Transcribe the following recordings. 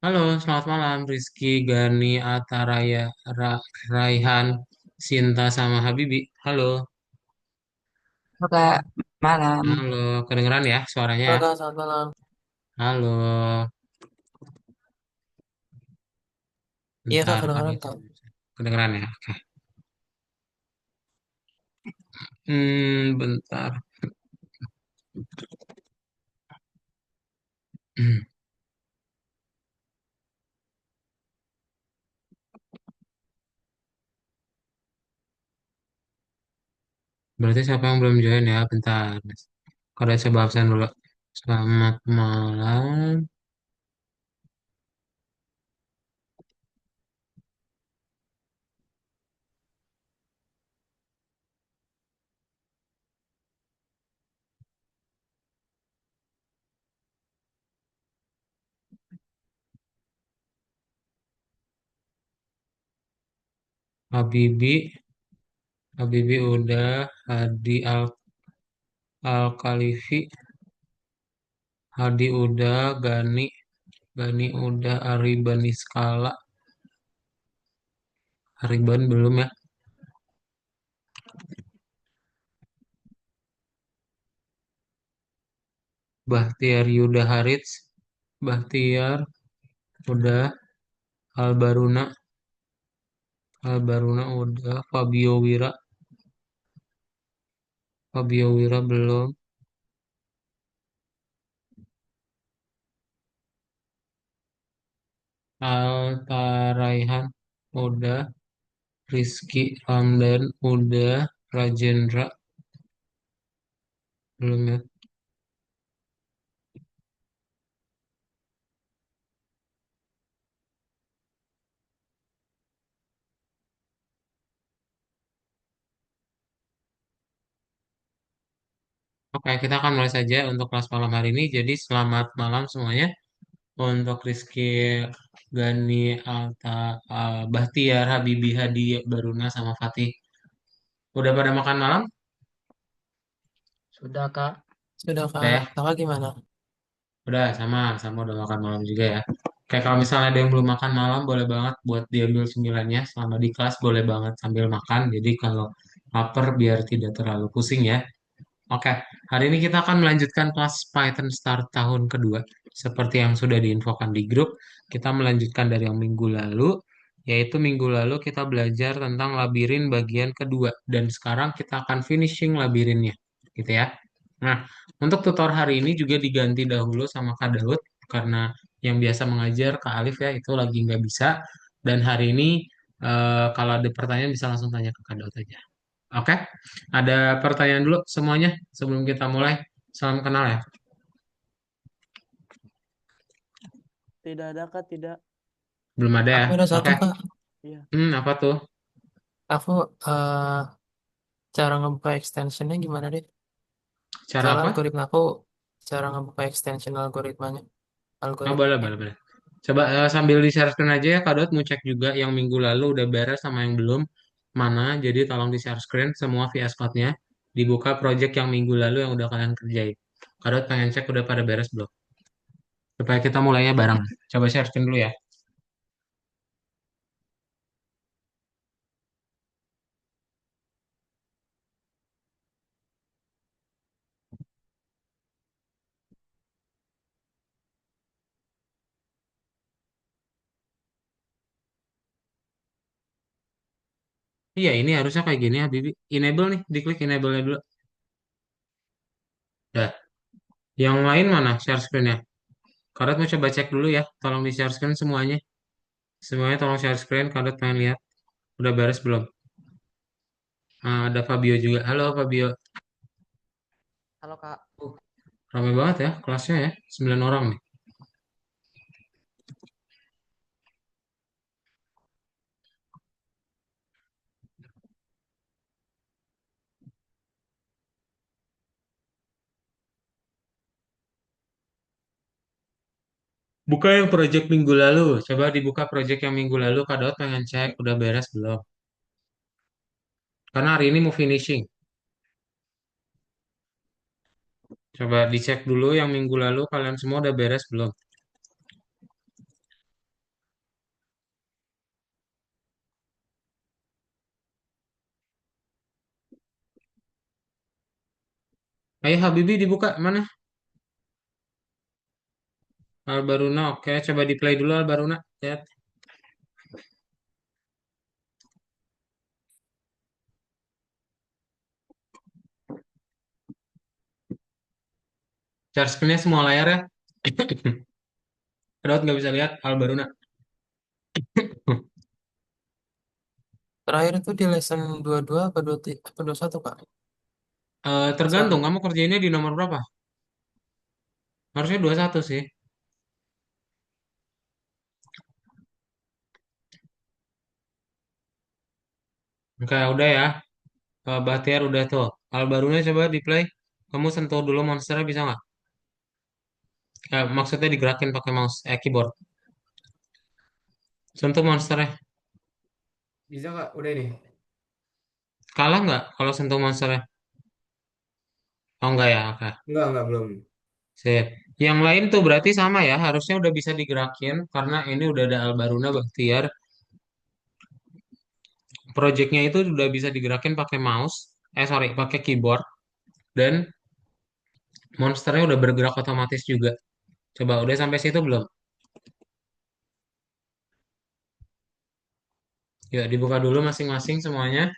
Halo, selamat malam Rizky, Gani, Ataraya, Raihan, Sinta, sama Habibi. Halo, Halo Kak, malam. halo, kedengeran ya suaranya Halo ya? Kak, selamat malam. Halo, Iya Kak, bentar kali kedengeran Kak. kedengeran ya? Oke. Bentar. Berarti siapa yang belum join ya? Bentar. Kalau coba absen dulu. Selamat malam, Habibi. Habibi udah, Hadi Al Khalifi, Hadi udah, Gani udah, Ariban Iskala, Ariban belum ya? Bahtiar Yuda Harits, Bahtiar udah, Albaruna udah, Fabio Wira belum, Altaraihan udah, Rizky Ramdan udah, Rajendra belum ya? Oke, kita akan mulai saja untuk kelas malam hari ini. Jadi selamat malam semuanya untuk Rizky, Gani, Bahtiar, Habibi, Hadi, Baruna, sama Fatih. Udah pada makan malam? Sudah Kak. Sudah Udah Kak, ya? Kakak gimana? Udah sama udah makan malam juga ya. Kayak kalau misalnya ada yang belum makan malam, boleh banget buat diambil cemilannya selama di kelas, boleh banget sambil makan. Jadi kalau lapar biar tidak terlalu pusing ya. Oke, hari ini kita akan melanjutkan kelas Python Start tahun kedua. Seperti yang sudah diinfokan di grup, kita melanjutkan dari yang minggu lalu, yaitu minggu lalu kita belajar tentang labirin bagian kedua. Dan sekarang kita akan finishing labirinnya, gitu ya. Nah, untuk tutor hari ini juga diganti dahulu sama Kak Daud, karena yang biasa mengajar Kak Alif ya, itu lagi nggak bisa. Dan hari ini, kalau ada pertanyaan bisa langsung tanya ke Kak Daud aja. Oke, ada pertanyaan dulu semuanya sebelum kita mulai. Salam kenal ya. Tidak ada Kak, tidak. Belum ada ya. Aku ada satu Oke. Kak. Iya. Apa tuh? Aku cara ngebuka extensionnya gimana deh? Cara Soalnya apa? algoritma aku cara ngebuka extension algoritmanya. Oh, boleh, Algoritmanya. boleh, boleh. Coba sambil di-share screen aja ya, Kak Dot. Mau cek juga yang minggu lalu udah beres sama yang belum. Mana? Jadi tolong di-share screen semua VS Code-nya. Dibuka project yang minggu lalu yang udah kalian kerjain. Kak Dot pengen cek udah pada beres belum? Supaya kita mulainya bareng. Coba share screen dulu ya. Iya, ini harusnya kayak gini ya, Bibi. Enable nih, diklik enable-nya dulu. Dah. Yang lain mana share screen-nya? Kadot mau coba cek dulu ya. Tolong di share screen semuanya. Semuanya tolong share screen. Kadot pengen lihat. Udah beres belum? Ada Fabio juga. Halo Fabio. Halo Kak. Uh, Ramai banget ya kelasnya ya. 9 orang nih. Buka yang project minggu lalu. Coba dibuka project yang minggu lalu. Kadot pengen cek udah beres belum. Karena hari ini mau finishing. Coba dicek dulu yang minggu lalu kalian semua udah beres belum. Ayo Habibi dibuka mana? Albaruna, oke. Coba di play dulu Albaruna. Lihat. Share screen-nya semua layar ya. Kedot nggak bisa lihat Albaruna. Terakhir itu di lesson 22 apa 23 apa 21 Kak? Tergantung Salah. kamu kerjainnya di nomor berapa? Harusnya 21 sih. Oke, udah ya. Bahtiar udah tuh. Albaruna coba di play. Kamu sentuh dulu monsternya bisa nggak? Maksudnya digerakin pakai mouse, keyboard. Sentuh monsternya. Bisa nggak? Udah ini. Kalah nggak kalau sentuh monsternya? Oh enggak ya, oke. Enggak, belum. Sip. Yang lain tuh berarti sama ya, harusnya udah bisa digerakin karena ini udah ada Albaruna Bahtiar. Projectnya itu udah bisa digerakin pakai mouse, sorry, pakai keyboard dan monsternya udah bergerak otomatis juga. Coba udah sampai situ belum? Yuk dibuka dulu masing-masing semuanya.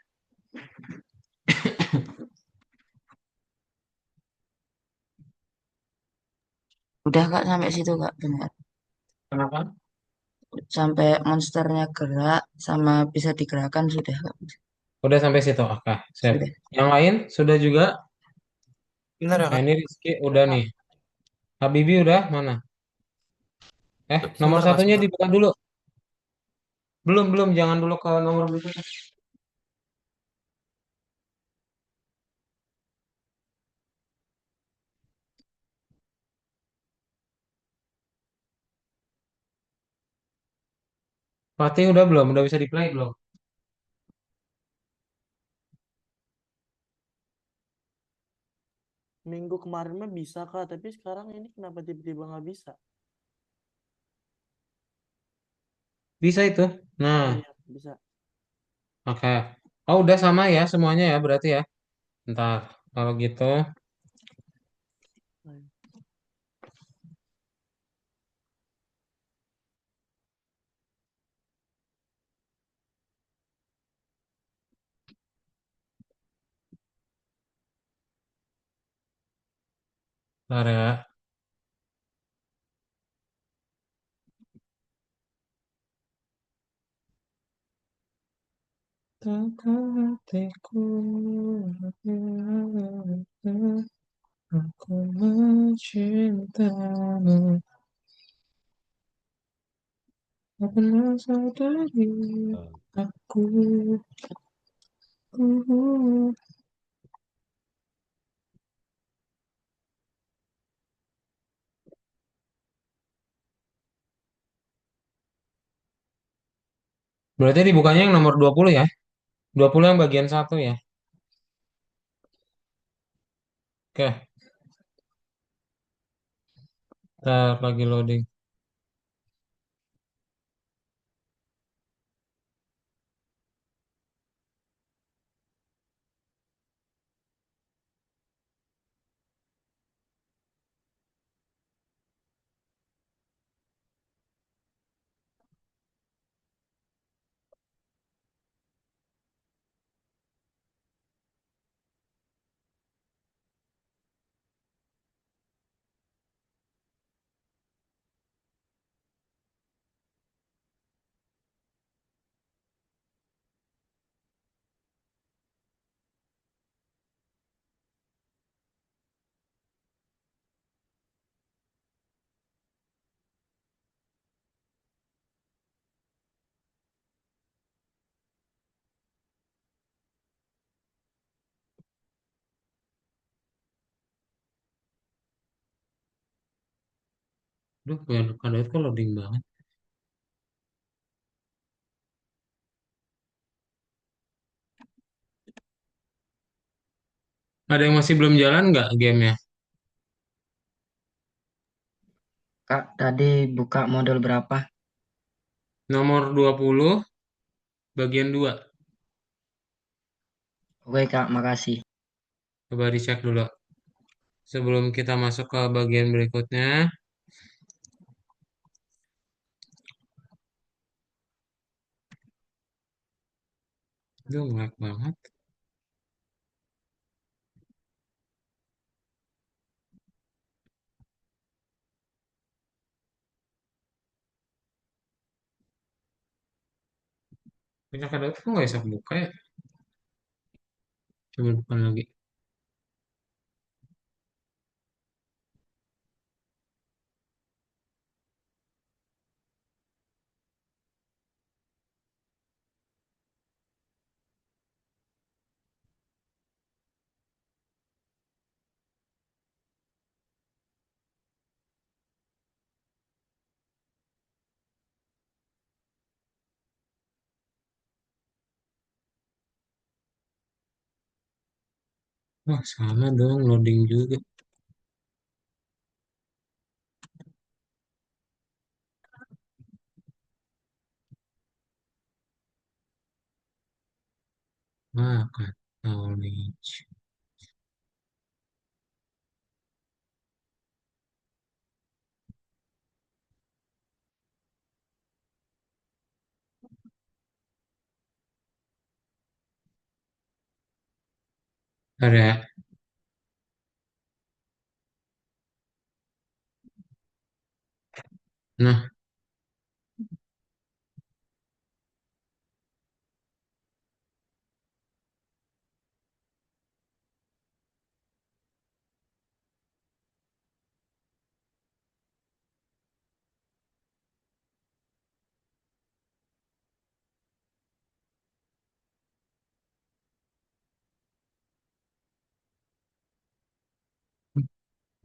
Udah Kak sampai situ Kak, benar. Kenapa? Sampai monsternya gerak sama bisa digerakkan sudah Kak. Udah sampai situ, oke. Sip. Sudah. Yang lain sudah juga. Benar ya Nah Kak? ini Rizky udah nih. Habibi udah mana? Nomor Sebentar Kak, satunya sebentar. dibuka dulu. Belum, belum. Jangan dulu ke nomor berikutnya. Fatih udah belum? Udah bisa di play belum? Minggu kemarin mah bisa Kak, tapi sekarang ini kenapa tiba-tiba nggak bisa? Bisa itu. Nah, Oh iya, bisa. oke. Oh, udah sama ya semuanya ya berarti ya. Ntar, kalau gitu, Oh, iya. ntar ya. Takkan hatiku, aku mencintamu. Tak pernah sadari aku. Berarti dibukanya yang nomor 20 ya? 20 yang bagian satu ya? Oke, ntar lagi loading. Duh, pada itu kok loading banget. Ada yang masih belum jalan nggak gamenya? Kak, tadi buka model berapa? Nomor 20 bagian 2. Oke Kak, makasih. Coba dicek dulu. sebelum kita masuk ke bagian berikutnya. Aduh, ngelag banget. Punya kado tuh nggak bisa buka ya? Coba buka lagi. Wah, sama dong, loading juga. Makan knowledge. Bentar ya. Nah,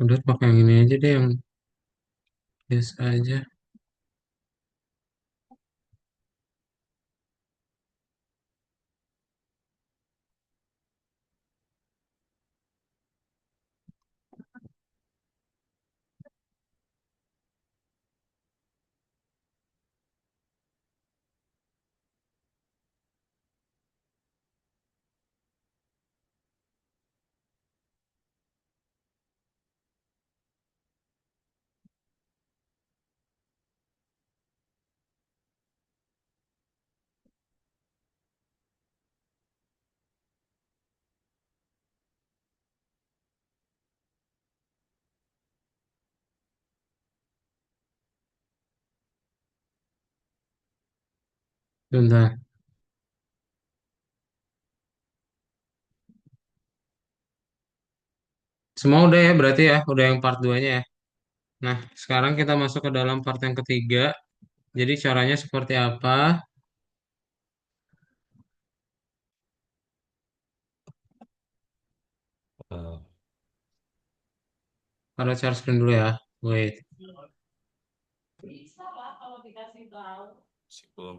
udah pakai yang ini aja deh, yang biasa aja. Bentar. Semua udah ya, berarti ya, udah yang part 2-nya ya. Nah, sekarang kita masuk ke dalam part yang ketiga. Jadi caranya seperti apa? Eh, Pada share screen dulu ya. Wait. Masih belum.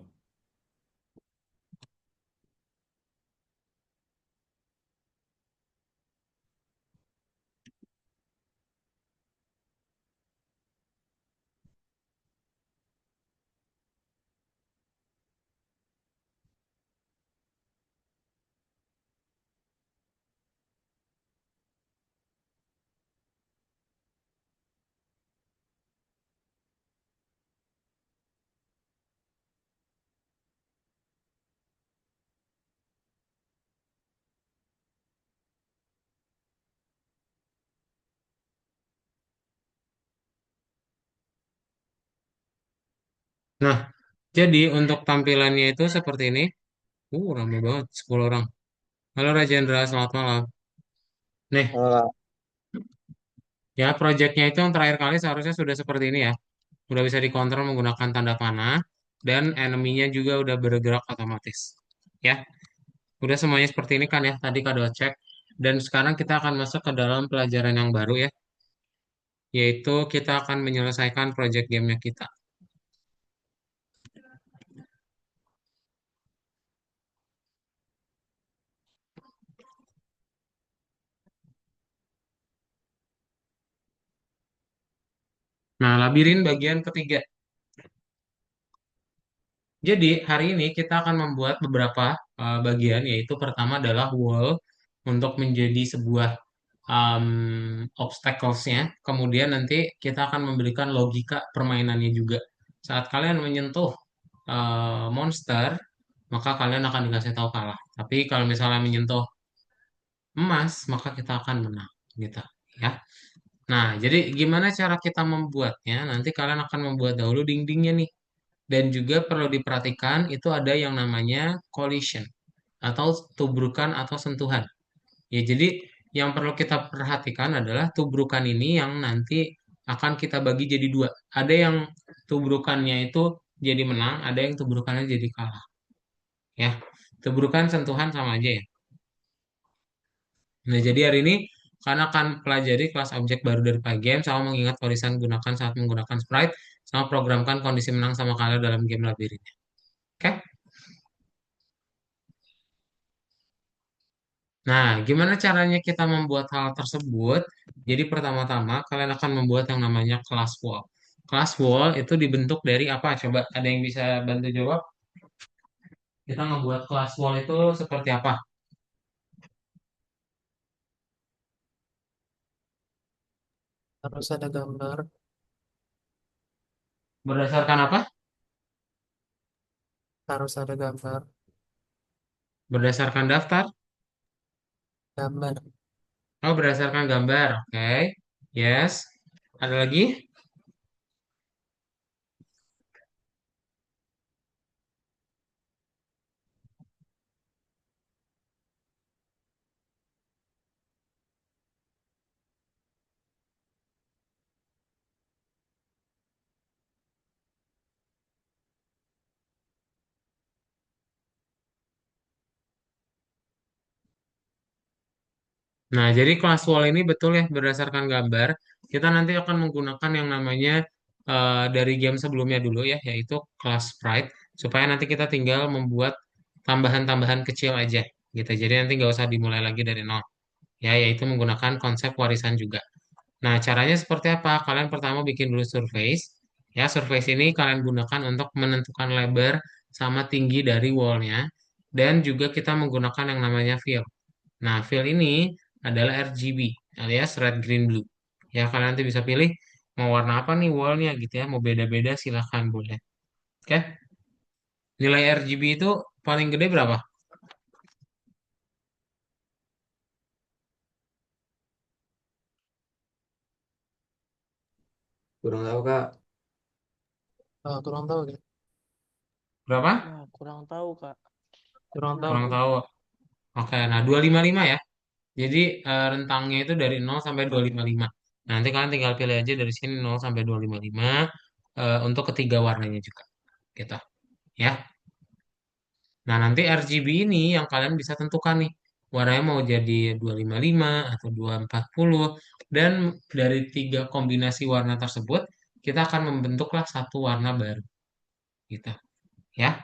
Nah, jadi untuk tampilannya itu seperti ini. Rame banget, 10 orang. Halo Rajendra, selamat malam. Nih, ya projectnya itu yang terakhir kali seharusnya sudah seperti ini ya. Udah bisa dikontrol menggunakan tanda panah. Dan enemy-nya juga udah bergerak otomatis. Ya, udah semuanya seperti ini kan ya. Tadi kado cek. Dan sekarang kita akan masuk ke dalam pelajaran yang baru ya. Yaitu kita akan menyelesaikan project gamenya kita. Nah, labirin bagian ketiga. Jadi, hari ini kita akan membuat beberapa bagian, yaitu pertama adalah wall untuk menjadi sebuah obstacles-nya. Kemudian nanti kita akan memberikan logika permainannya juga. Saat kalian menyentuh monster, maka kalian akan dikasih tahu kalah. Tapi kalau misalnya menyentuh emas, maka kita akan menang, gitu ya. Nah, jadi gimana cara kita membuatnya? Nanti kalian akan membuat dahulu dindingnya nih. Dan juga perlu diperhatikan itu ada yang namanya collision atau tubrukan atau sentuhan. Ya, jadi yang perlu kita perhatikan adalah tubrukan ini yang nanti akan kita bagi jadi dua. Ada yang tubrukannya itu jadi menang, ada yang tubrukannya jadi kalah. Ya, tubrukan sentuhan sama aja ya. Nah, jadi hari ini karena akan pelajari kelas objek baru dari Pygame sama mengingat warisan gunakan saat menggunakan sprite sama programkan kondisi menang sama kalah dalam game labirin. Oke? Nah, gimana caranya kita membuat hal tersebut? Jadi pertama-tama kalian akan membuat yang namanya class wall. Class wall itu dibentuk dari apa? Coba ada yang bisa bantu jawab? Kita ngebuat class wall itu seperti apa? Harus ada gambar, Berdasarkan apa? harus ada gambar, Berdasarkan daftar? gambar. Oh, berdasarkan gambar. Oke. Yes. Ada lagi? Nah, jadi class wall ini betul ya berdasarkan gambar. Kita nanti akan menggunakan yang namanya dari game sebelumnya dulu ya, yaitu class sprite, supaya nanti kita tinggal membuat tambahan-tambahan kecil aja gitu. Jadi nanti nggak usah dimulai lagi dari nol. Ya, yaitu menggunakan konsep warisan juga. Nah, caranya seperti apa? Kalian pertama bikin dulu surface. Ya, surface ini kalian gunakan untuk menentukan lebar sama tinggi dari wallnya. Dan juga kita menggunakan yang namanya fill. Nah, fill ini adalah RGB alias red, green, blue. Ya, kalian nanti bisa pilih mau warna apa nih wallnya gitu ya. Mau beda-beda silahkan boleh. Oke, nilai RGB itu paling gede berapa? Kurang tahu Kak. Kurang tahu ya. Berapa? Wah, kurang tahu, Kak. Kurang tahu. Kurang tahu. Oke, nah 255 ya. Jadi rentangnya itu dari 0 sampai 255. Nah, nanti kalian tinggal pilih aja dari sini 0 sampai 255 untuk ketiga warnanya juga. Gitu. Ya. Nah, nanti RGB ini yang kalian bisa tentukan nih. Warnanya mau jadi 255 atau 240. Dan dari tiga kombinasi warna tersebut, kita akan membentuklah satu warna baru. Gitu. Ya.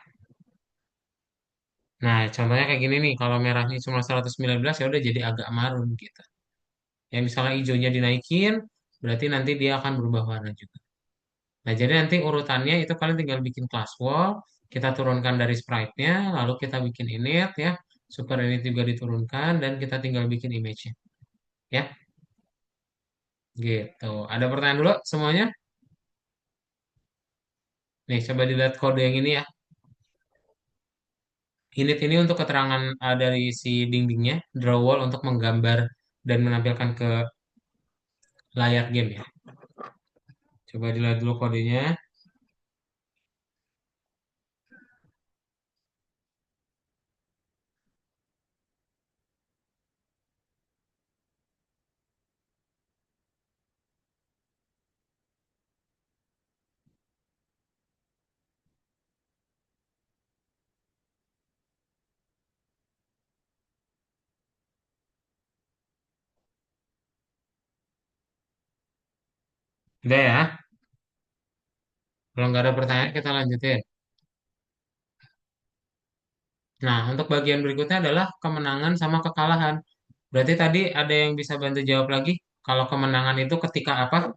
Nah, contohnya kayak gini nih. Kalau merahnya cuma 119, ya udah jadi agak marun gitu. Ya, misalnya hijaunya dinaikin, berarti nanti dia akan berubah warna juga. Nah, jadi nanti urutannya itu kalian tinggal bikin class wall, kita turunkan dari sprite-nya, lalu kita bikin init ya, super init juga diturunkan, dan kita tinggal bikin image-nya. Ya, gitu. Ada pertanyaan dulu semuanya? Nih, coba dilihat kode yang ini ya. Init ini untuk keterangan dari si dindingnya, draw wall untuk menggambar dan menampilkan ke layar game ya. Coba dilihat dulu kodenya. Udah ya. Kalau nggak ada pertanyaan, kita lanjutin. Nah, untuk bagian berikutnya adalah kemenangan sama kekalahan. Berarti tadi ada yang bisa bantu jawab lagi? Kalau kemenangan itu ketika apa?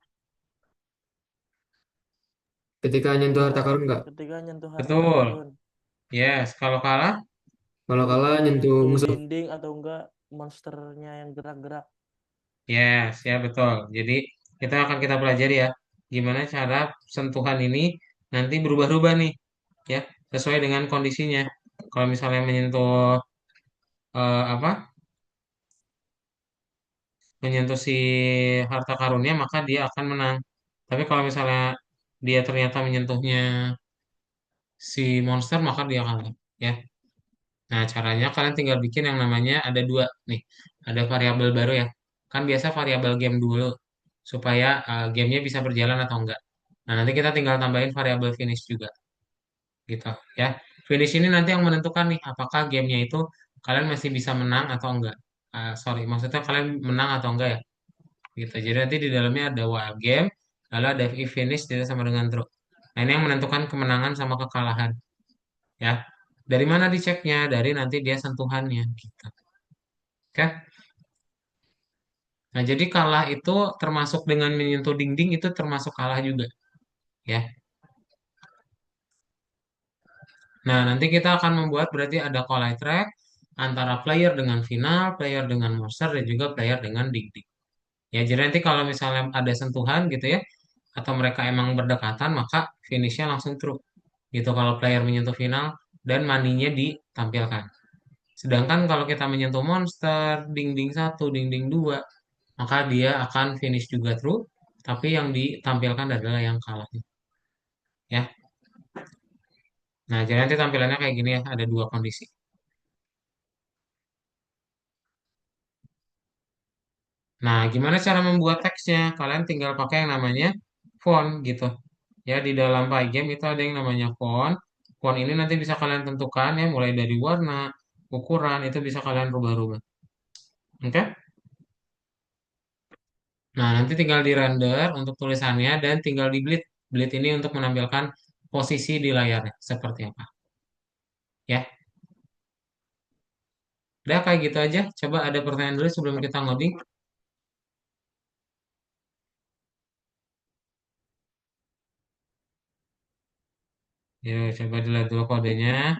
Ketika nyentuh harta karun nggak? Ketika nyentuh harta Betul. karun. Yes. Kalau kalah? Kalau kalah Ketika nyentuh nyentuh musuh. dinding atau enggak monsternya yang gerak-gerak. Yes, ya betul. Jadi kita pelajari ya, gimana cara sentuhan ini nanti berubah-ubah nih, ya, sesuai dengan kondisinya. Kalau misalnya menyentuh apa? Menyentuh si harta karunnya, maka dia akan menang. Tapi kalau misalnya dia ternyata menyentuhnya si monster, maka dia kalah, ya. Nah, caranya kalian tinggal bikin yang namanya ada dua nih. Ada variabel baru ya. Kan biasa variabel game dulu supaya gamenya bisa berjalan atau enggak. Nah, nanti kita tinggal tambahin variabel finish juga gitu ya. Finish ini nanti yang menentukan nih apakah gamenya itu kalian masih bisa menang atau enggak. Sorry, maksudnya kalian menang atau enggak ya. Gitu. Jadi nanti di dalamnya ada wild game, lalu ada if finish tidak sama dengan true. Nah, ini yang menentukan kemenangan sama kekalahan ya. Dari mana diceknya? Dari nanti dia sentuhannya gitu. Oke. Nah, jadi kalah itu termasuk dengan menyentuh dinding itu termasuk kalah juga, ya. Nah, nanti kita akan membuat berarti ada collide track antara player dengan final, player dengan monster, dan juga player dengan dinding. Ya, jadi nanti kalau misalnya ada sentuhan gitu ya, atau mereka emang berdekatan, maka finishnya langsung true. Gitu kalau player menyentuh final dan maninya ditampilkan. Sedangkan kalau kita menyentuh monster, dinding satu, dinding dua, maka dia akan finish juga true, tapi yang ditampilkan adalah yang kalah. Ya. Nah, jadi nanti tampilannya kayak gini ya, ada dua kondisi. Nah, gimana cara membuat teksnya? Kalian tinggal pakai yang namanya font gitu. Ya, di dalam Pygame itu ada yang namanya font. Font ini nanti bisa kalian tentukan ya, mulai dari warna, ukuran, itu bisa kalian rubah-rubah. Oke? Nah, nanti tinggal di render untuk tulisannya dan tinggal di bleed. Bleed ini untuk menampilkan posisi di layarnya seperti apa. Ya, udah kayak gitu aja. Coba ada pertanyaan dulu sebelum kita ngoding. Yuk, coba dilihat dulu kodenya.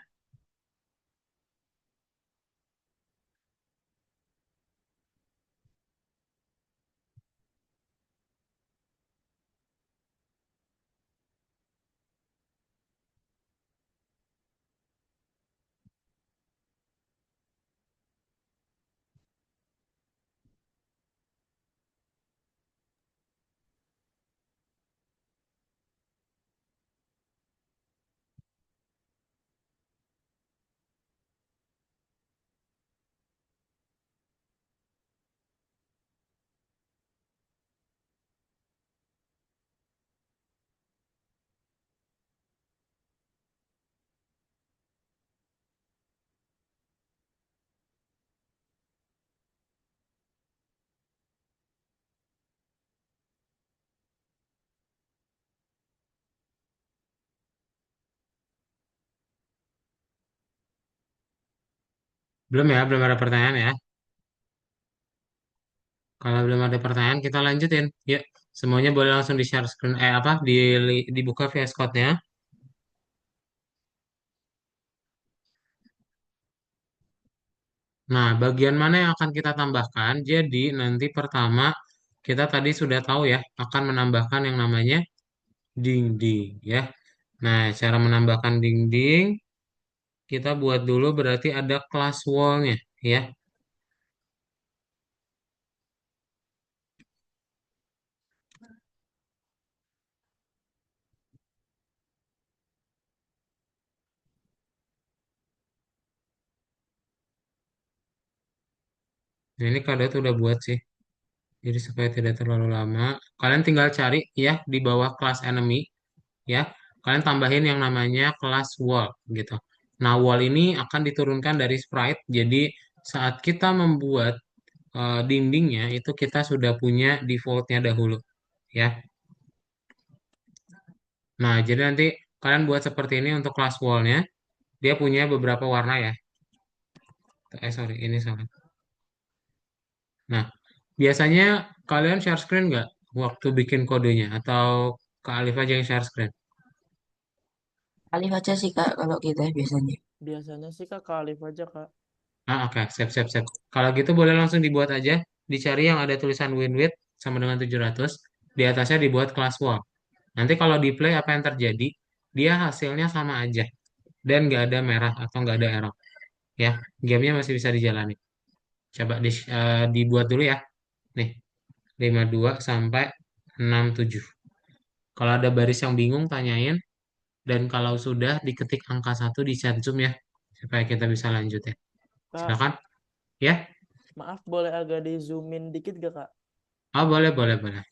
Belum ya, belum ada pertanyaan ya. Kalau belum ada pertanyaan, kita lanjutin. Yuk, semuanya boleh langsung di share screen, apa, dibuka VS Code-nya. Nah, bagian mana yang akan kita tambahkan? Jadi, nanti pertama, kita tadi sudah tahu ya, akan menambahkan yang namanya dinding, ya. Nah, cara menambahkan dinding, kita buat dulu berarti ada class wall-nya, ya. Nah, ini kado tuh udah buat sih. Jadi supaya tidak terlalu lama, kalian tinggal cari ya di bawah kelas enemy ya. Kalian tambahin yang namanya kelas wall gitu. Nah, wall ini akan diturunkan dari sprite. Jadi saat kita membuat dindingnya itu kita sudah punya defaultnya dahulu ya. Nah, jadi nanti kalian buat seperti ini untuk kelas wallnya. Dia punya beberapa warna ya. Sorry, ini salah. Nah, biasanya kalian share screen nggak waktu bikin kodenya atau Kak Alif aja yang share screen? Alif aja sih Kak kalau kita biasanya. Biasanya sih Kak Alif aja Kak. Ah, oke, siap, siap, siap. Kalau gitu boleh langsung dibuat aja dicari yang ada tulisan win width sama dengan 700, di atasnya dibuat class wall. Nanti kalau di play apa yang terjadi? Dia hasilnya sama aja dan nggak ada merah atau nggak ada error. Ya, gamenya masih bisa dijalani. Coba dibuat dulu ya. Nih, 52 sampai 67. Kalau ada baris yang bingung, tanyain. Dan kalau sudah, diketik angka 1 di chat Zoom ya. Supaya kita bisa lanjut ya. Kak, Silakan. Ya. maaf boleh agak di zoomin dikit gak, Kak? Oh, boleh, boleh, boleh.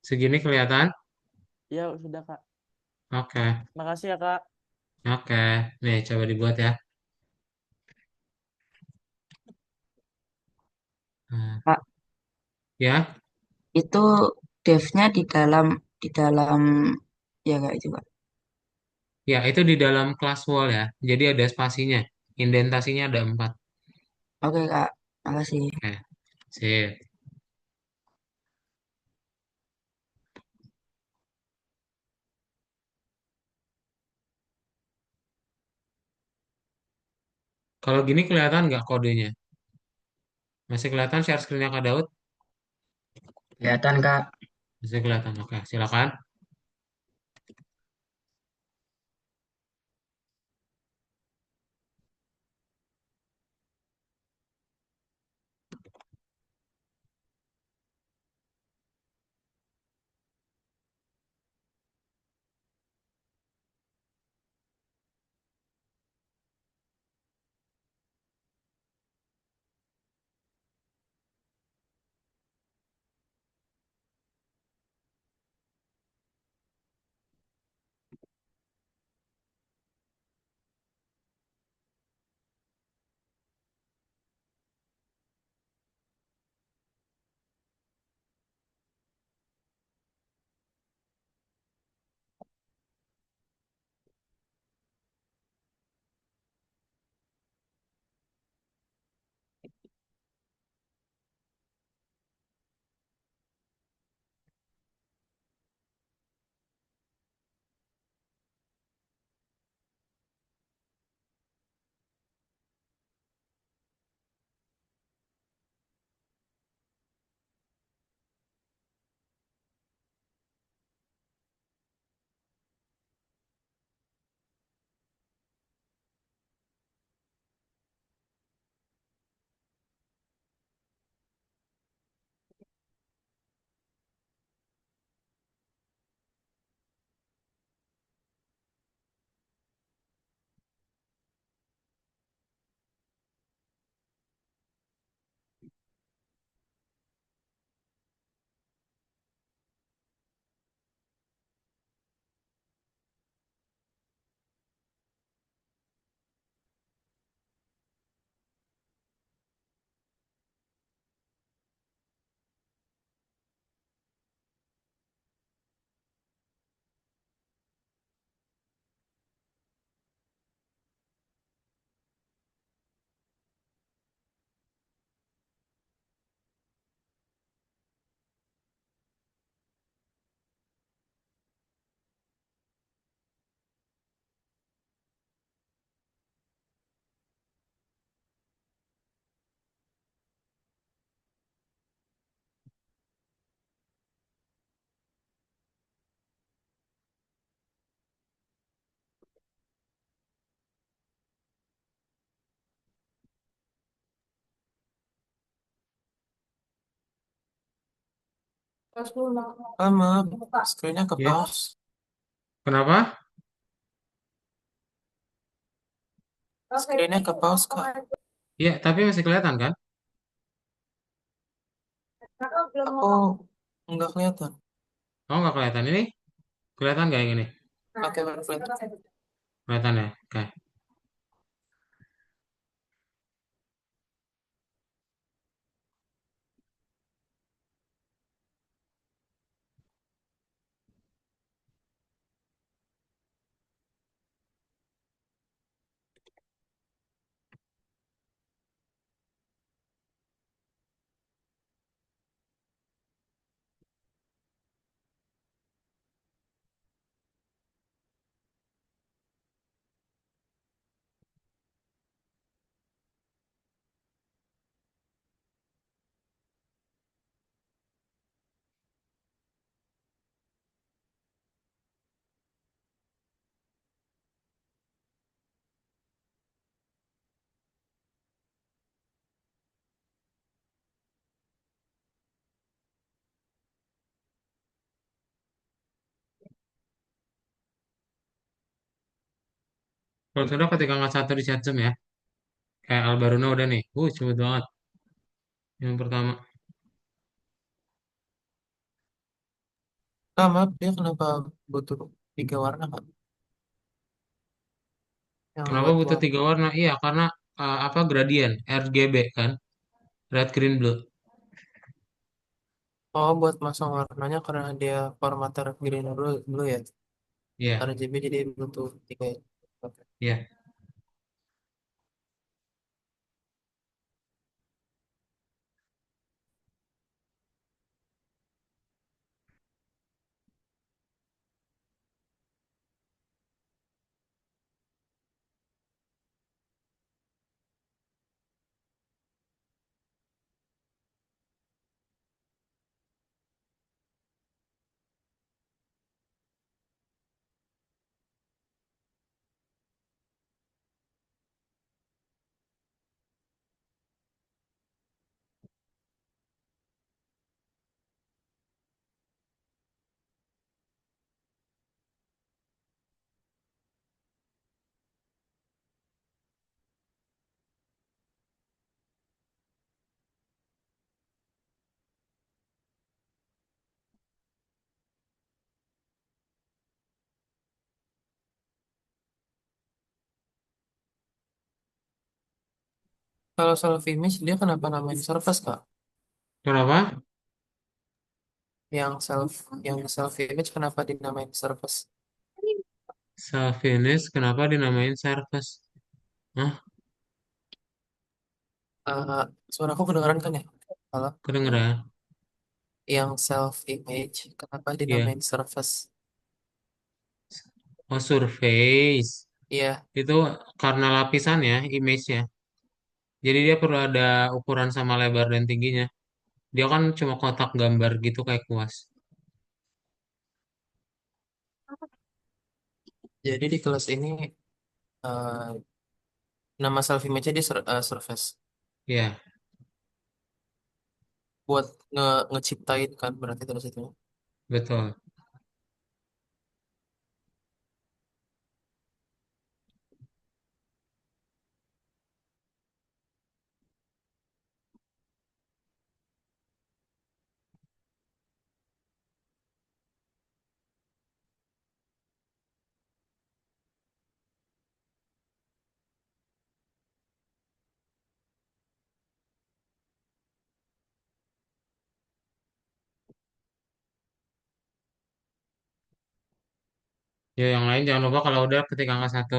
Segini kelihatan? Ya, sudah, Kak. Oke. Makasih ya, Kak. Oke. Nih, coba dibuat ya. Nah, Kak, ya. itu devnya di dalam ya kayak itu Kak. Ya, itu di dalam class wall ya. Jadi ada spasinya. Indentasinya ada 4. Oke Kak, makasih. Oke. Sip. Kalau gini kelihatan nggak kodenya? Masih kelihatan share screen-nya Kak Daud? Kelihatan Kak. Masih kelihatan. Oke, silakan. Ah, maaf, screen-nya ke Ya. pause. Kenapa? Screen-nya ke pause, Kak. Iya, tapi masih kelihatan kan? Aku nggak kelihatan. Oh, nggak kelihatan ini? Kelihatan nggak yang ini? Pakai Manfred. Kelihatan ya? Oke. Kalau sudah ketika angka satu di chatroom ya, kayak Albaruna udah nih. Cepet banget. Yang pertama. Kak, maaf, dia kenapa butuh 3 warna, Kak? Yang Kenapa buat butuh warna. 3 warna? Iya, karena apa gradien, RGB kan, red, green, blue. Oh, buat masang warnanya karena dia formatter green blue, blue ya. Iya, RGB jadi butuh 3 ya. Oke. iya. Kalau self image dia kenapa namain surface, Kak? Kenapa? Yang self image kenapa dinamain surface? Self finish, kenapa dinamain surface? Hah? Eh suara aku kedengeran kan ya? Halo? Kedengeran? Yang self image kenapa Iya. dinamain surface? Oh, surface. Iya, Itu karena lapisan ya, image-nya. Jadi dia perlu ada ukuran sama lebar dan tingginya. Dia kan cuma kotak gambar gitu kayak kuas. jadi di kelas ini eh, nama self image-nya di surface. Iya, Buat ngeciptain kan berarti terus itu. betul. Ya, yang lain jangan lupa kalau udah ketik angka satu.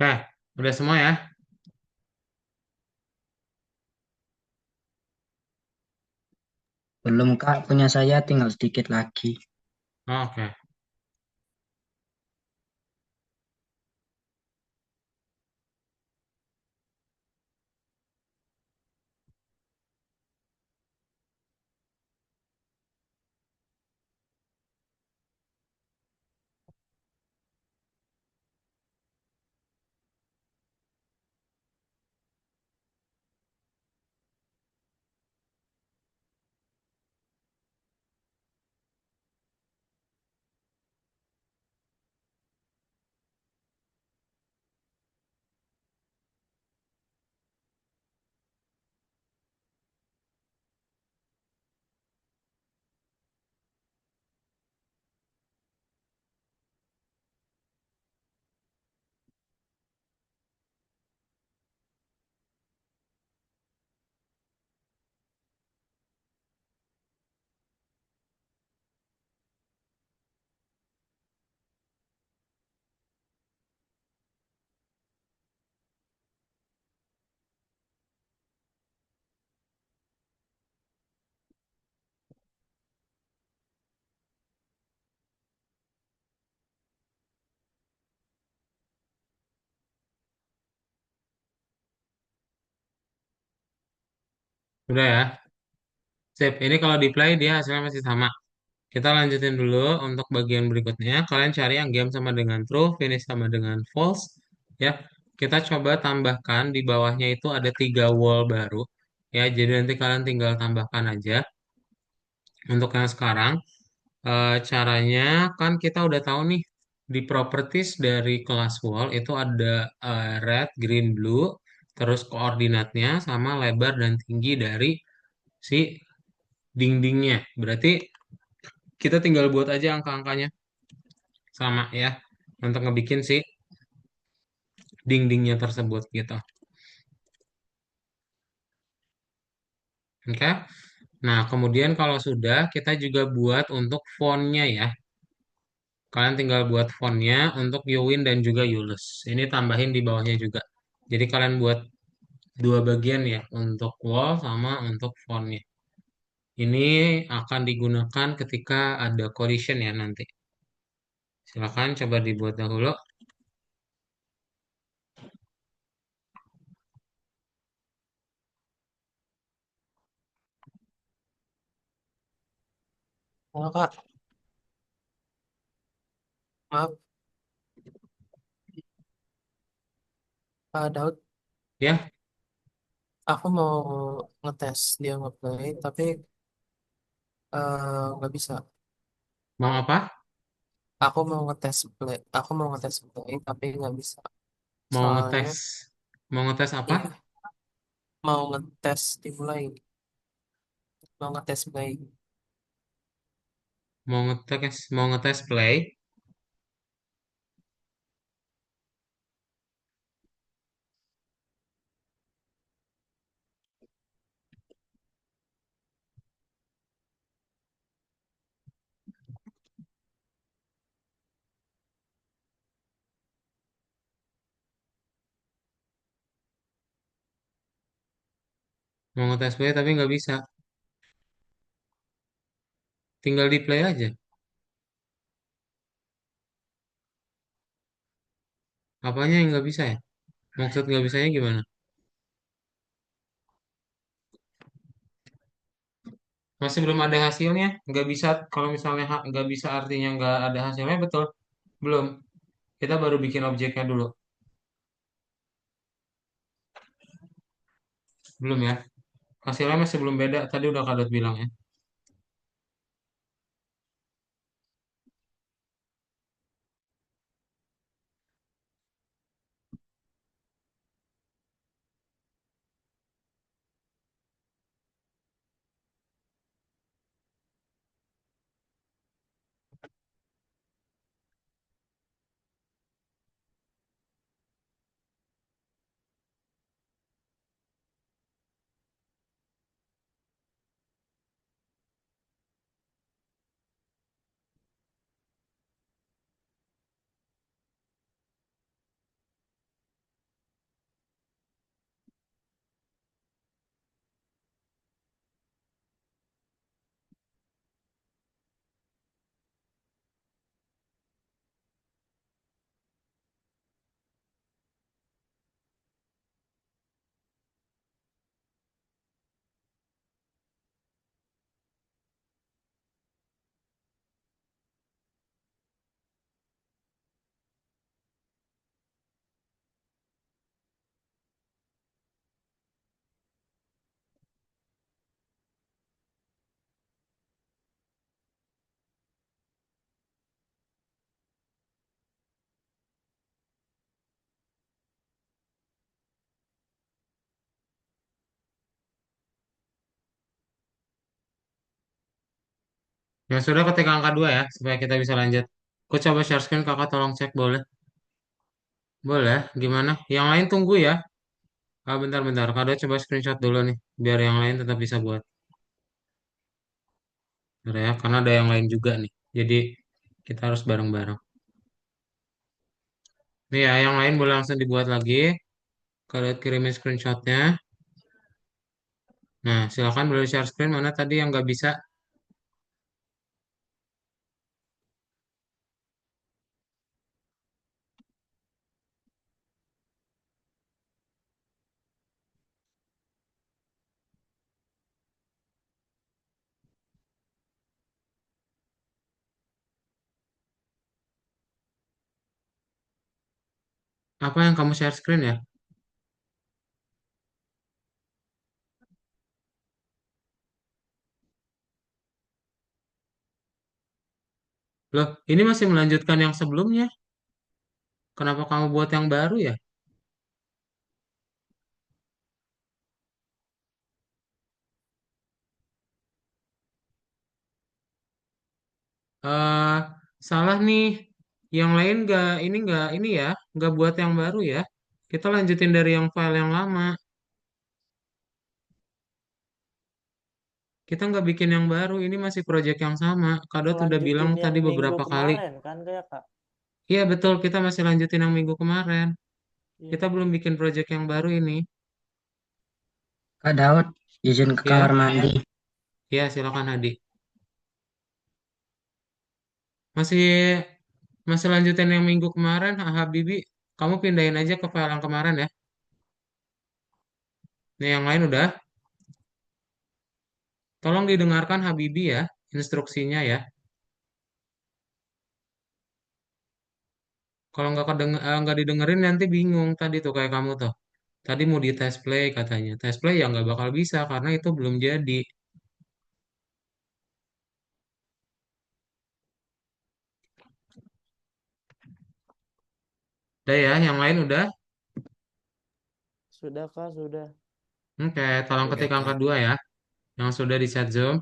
Oke, udah semua ya? Belum Kak, punya saya tinggal sedikit lagi. Oke, udah ya. Sip, ini kalau di play dia hasilnya masih sama. Kita lanjutin dulu untuk bagian berikutnya. Kalian cari yang game sama dengan true, finish sama dengan false. Ya, kita coba tambahkan di bawahnya itu ada 3 wall baru. Ya, jadi nanti kalian tinggal tambahkan aja. Untuk yang sekarang, caranya kan kita udah tahu nih di properties dari kelas wall itu ada red, green, blue, terus koordinatnya sama lebar dan tinggi dari si dindingnya. Berarti kita tinggal buat aja angka-angkanya sama ya untuk ngebikin si dindingnya tersebut gitu. Oke. Nah, kemudian kalau sudah kita juga buat untuk fontnya ya. Kalian tinggal buat fontnya untuk Yuwin dan juga Yulus. Ini tambahin di bawahnya juga. Jadi kalian buat dua bagian ya untuk wall sama untuk fontnya. Ini akan digunakan ketika ada collision ya nanti. Silahkan coba dibuat dahulu. Halo Kak, maaf Pak Daud, Ya, aku mau ngetes dia ngeplay, tapi nggak bisa. mau apa? Aku mau ngetes play, tapi nggak bisa. Mau Soalnya, ngetes. Mau ngetes apa? iya, mau ngetes dimulai, mau ngetes play, Mau ngetes play. Mau ngetes play tapi nggak bisa. Tinggal di play aja. Apanya yang nggak bisa ya? Maksud nggak bisanya gimana? Masih belum ada hasilnya? Nggak bisa, kalau misalnya nggak bisa artinya nggak ada hasilnya, betul? Belum. Kita baru bikin objeknya dulu. Belum ya? Hasilnya masih belum beda. Tadi udah Kadot bilang ya. Yang sudah ketik angka 2 ya, supaya kita bisa lanjut. Aku coba share screen, kakak tolong cek boleh? Boleh, gimana? Yang lain tunggu ya. Ah, bentar-bentar, kado coba screenshot dulu nih, biar yang lain tetap bisa buat. Bentar ya, karena ada yang lain juga nih. Jadi kita harus bareng-bareng. Nih ya, yang lain boleh langsung dibuat lagi. Kalian kirimin screenshotnya. Nah, silakan boleh share screen. Mana tadi yang nggak bisa? Apa yang kamu share screen ya? Loh, ini masih melanjutkan yang sebelumnya. Kenapa kamu buat yang baru ya? eh Salah nih. Yang lain nggak ini ya, nggak buat yang baru ya. Kita lanjutin dari yang file yang lama. Kita nggak bikin yang baru. Ini masih project yang sama. Kadot udah bilang Ngelanjutin yang tadi minggu beberapa kali. kemarin kan kayak Kak? Iya betul, kita masih lanjutin yang minggu kemarin. Kita Iya. belum bikin project yang baru ini. Kak Daud, izin ke kamar Ya, mandi. ya silakan Hadi. Masih masih lanjutin yang minggu kemarin, Habibi. Kamu pindahin aja ke file yang kemarin ya. Nih yang lain udah. Tolong didengarkan Habibi ya, instruksinya ya. Kalau nggak didengerin nanti bingung tadi tuh kayak kamu tuh. Tadi mau di test play katanya. Test play ya nggak bakal bisa karena itu belum jadi. Udah ya, yang lain udah. Sudah Kak, sudah. Oke, tolong Oke, ketik angka Kak. 2 ya. Yang sudah di chat Zoom.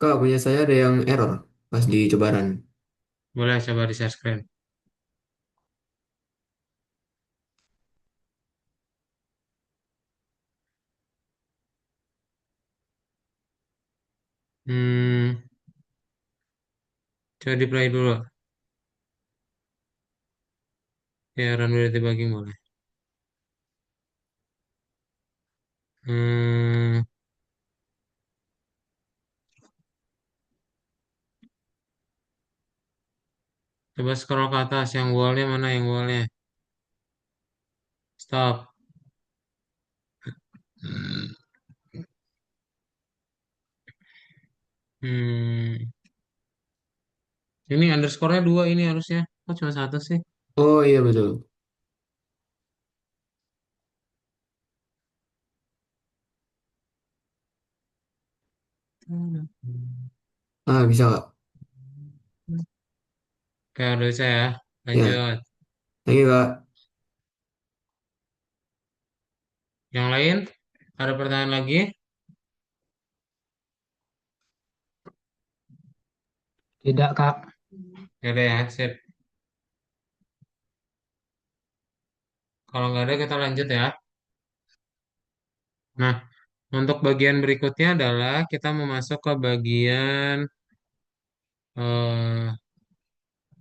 Kak, punya saya ada yang error pas di cobaan. Boleh coba di share screen. Hmm, coba di play dulu. Ya, run with debugging boleh. Hmm, coba scroll ke atas. Yang wallnya mana yang wallnya? Stop. Hmm, ini underscore-nya 2 ini harusnya. Kok cuma satu sih? Oh iya betul. Ah bisa Kak. Oke, udah bisa ya. Ya, Lanjut. thank you Kak. Yang lain? Ada pertanyaan lagi? Tidak, Kak. Ya udah ya, sip. Kalau nggak ada kita lanjut ya. Nah, untuk bagian berikutnya adalah kita mau masuk ke bagian eh,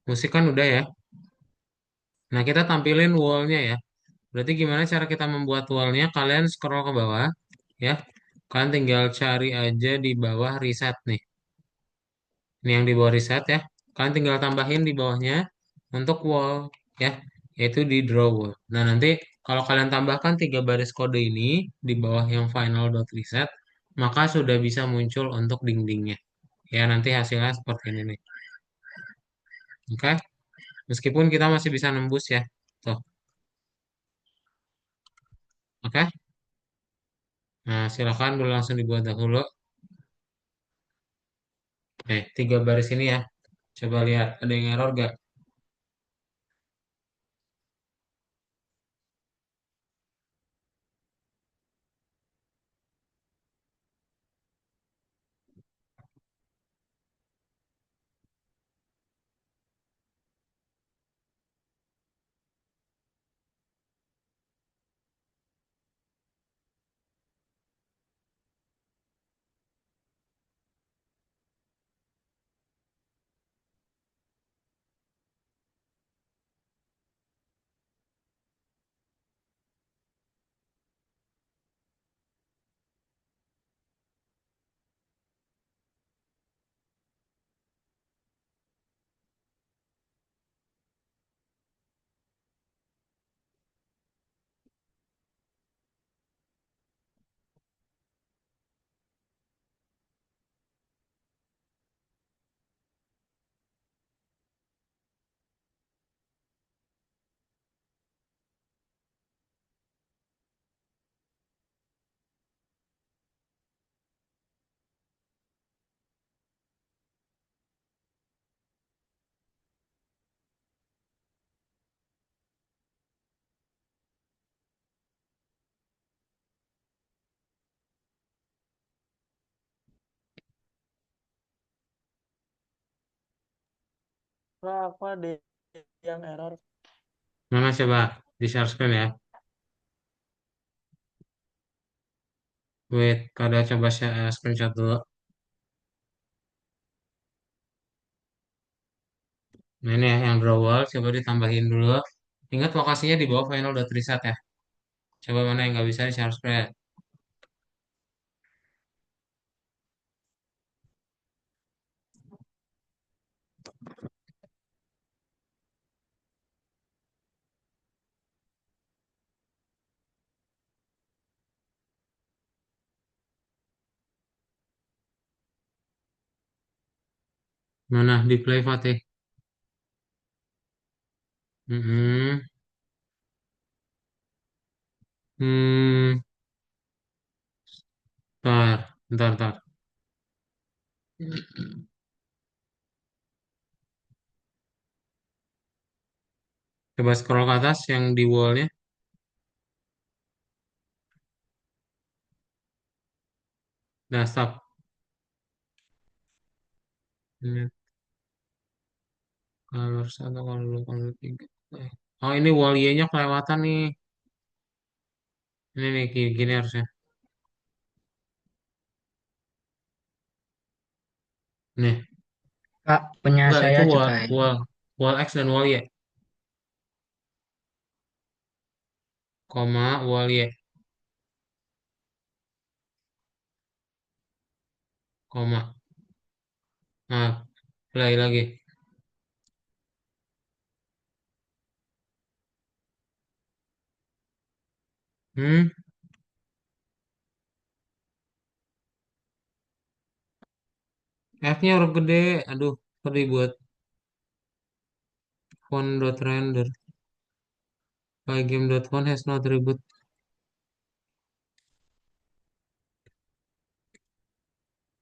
musik kan udah ya. Nah, kita tampilin wall-nya ya. Berarti gimana cara kita membuat wall-nya? Kalian scroll ke bawah ya. Kalian tinggal cari aja di bawah reset nih. Ini yang di bawah reset ya. Kalian tinggal tambahin di bawahnya untuk wall ya, yaitu di draw wall. Nah, nanti kalau kalian tambahkan 3 baris kode ini di bawah yang final.reset, maka sudah bisa muncul untuk dindingnya. Ya, nanti hasilnya seperti ini nih. Oke. Meskipun kita masih bisa nembus ya. Tuh. Oke. Nah, silakan boleh langsung dibuat dahulu. 3 baris ini ya. Coba lihat, ada yang error gak? Kak, aku ada yang error. Mana coba? Di share screen ya. Wait, kada coba screenshot dulu. Nah ini ya, yang draw wall, coba ditambahin dulu. Ingat lokasinya di bawah final.reset ya. Coba mana yang nggak bisa di share screen. Mana di play Fatih? Mm-mm. Hmm, ntar. Coba scroll ke atas yang di wallnya. Nah, stop. Ini color satu, color dua, color tiga. Oh, ini wall Y-nya kelewatan nih. Ini nih, gini harusnya. Nih, Kak, punya enggak, saya itu juga ini. wall X dan wall Y. Koma, wall Y. Koma. Nah, play lagi. Hmm, F-nya huruf gede. Aduh, perih buat font.render. Pygame.font has no attribute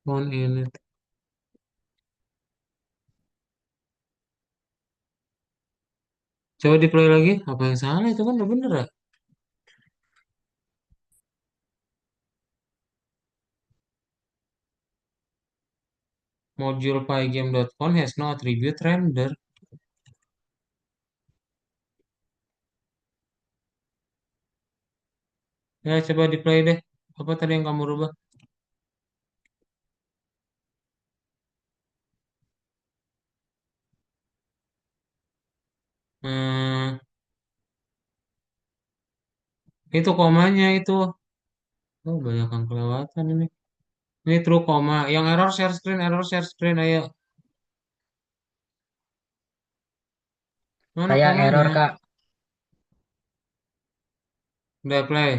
font in it. Coba di play lagi. Apa yang salah? Itu kan udah bener ya. Module pygame.font has no attribute render. Ya, coba di play deh. Apa tadi yang kamu rubah? Hmm, itu komanya itu. Oh, banyak yang kelewatan ini. Ini true koma. Yang error share screen, ayo. Mana Saya komanya? error, Kak. Udah play.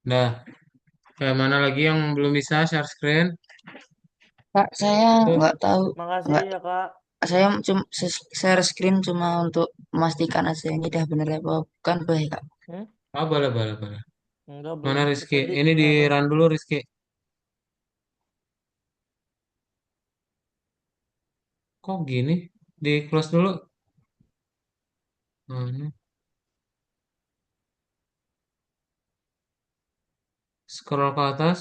Udah. Kayak mana lagi yang belum bisa share screen? Kak, saya Tuh. nggak tahu, Makasih nggak. ya, Kak. Saya cuma share screen cuma untuk memastikan aja ini udah bener apa bukan boleh Kak. Hmm? Oh, boleh, boleh, boleh. Enggak, Mana belum Rizky? tadi Ini di apa? run dulu, Rizky. Kok gini? Di close dulu. Mana? Scroll ke atas.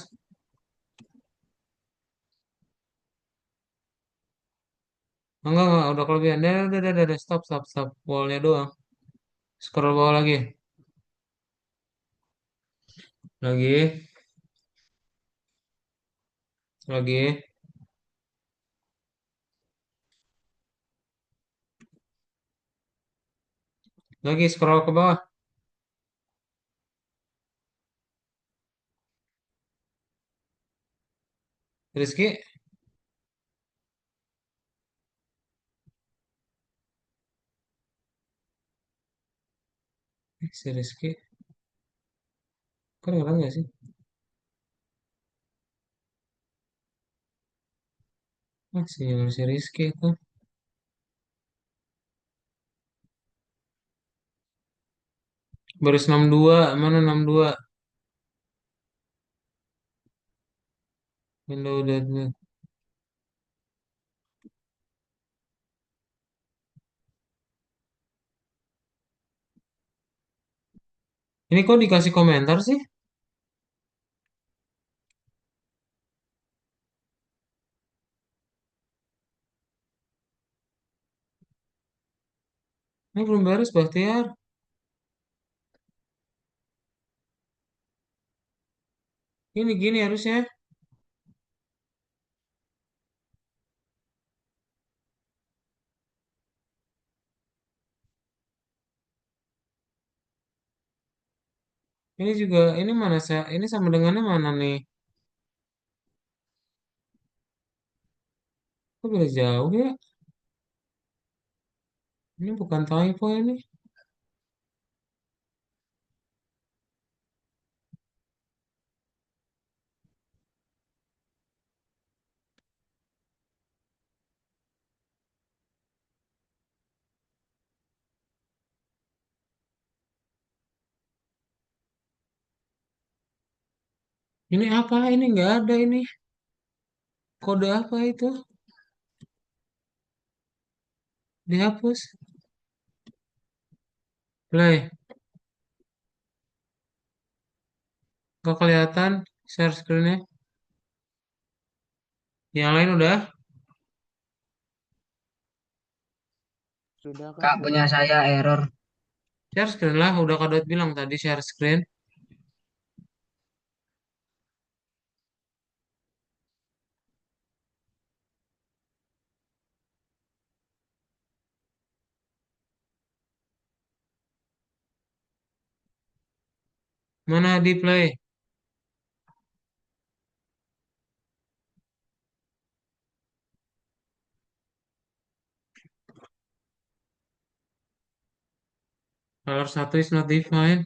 Enggak, udah kelebihan. Udah, stop, stop, stop. Wallnya doang. Scroll bawah lagi. Lagi, lagi, lagi scroll ke bawah. Rizky, si Rizky. Kedengeran nggak sih? Si Rizky itu. Baris 62, mana 62? Udah. Ini kok dikasih komentar sih? Ini belum beres, Bahtiar. Ini gini harusnya. Ini juga, ini mana saya? Ini sama dengannya mana nih? Kok beda jauh ya? Ini bukan typo ini. Ini apa? Ini nggak ada ini. Kode apa itu? Dihapus. Play. Nggak kelihatan share screen-nya. Yang lain udah. Sudah kak? Kak, punya saya error. Share screen lah. Udah Kak bilang tadi share screen. Mana di play? Color satu is not defined.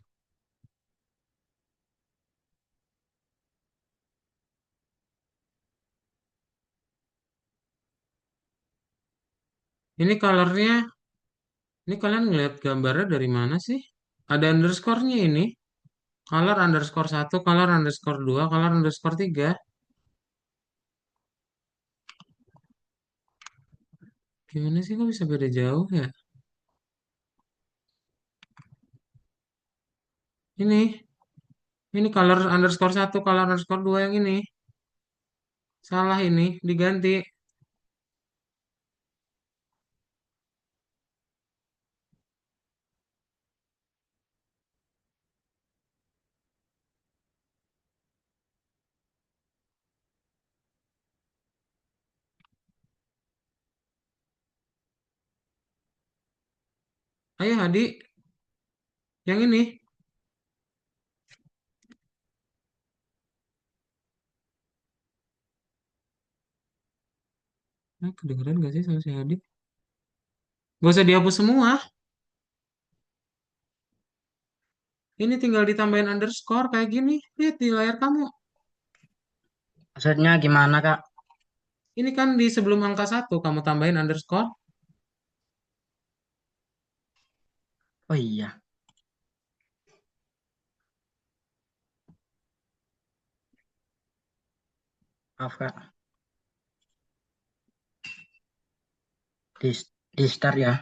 Ini colornya. Ini kalian ngeliat gambarnya dari mana sih? Ada underscore-nya ini. Color underscore satu, color underscore 2, color underscore 3. Gimana sih kok bisa beda jauh ya? Ini color underscore satu, color underscore 2 yang ini. Salah ini, diganti. Ayo Hadi, yang ini. Nah, kedengeran gak sih sama si Hadi? Gak usah dihapus semua. Ini tinggal ditambahin underscore kayak gini. Lihat di layar kamu. Maksudnya gimana, Kak? Ini kan di sebelum angka satu kamu tambahin underscore. Oh iya. Maaf Kak, di, di start ya.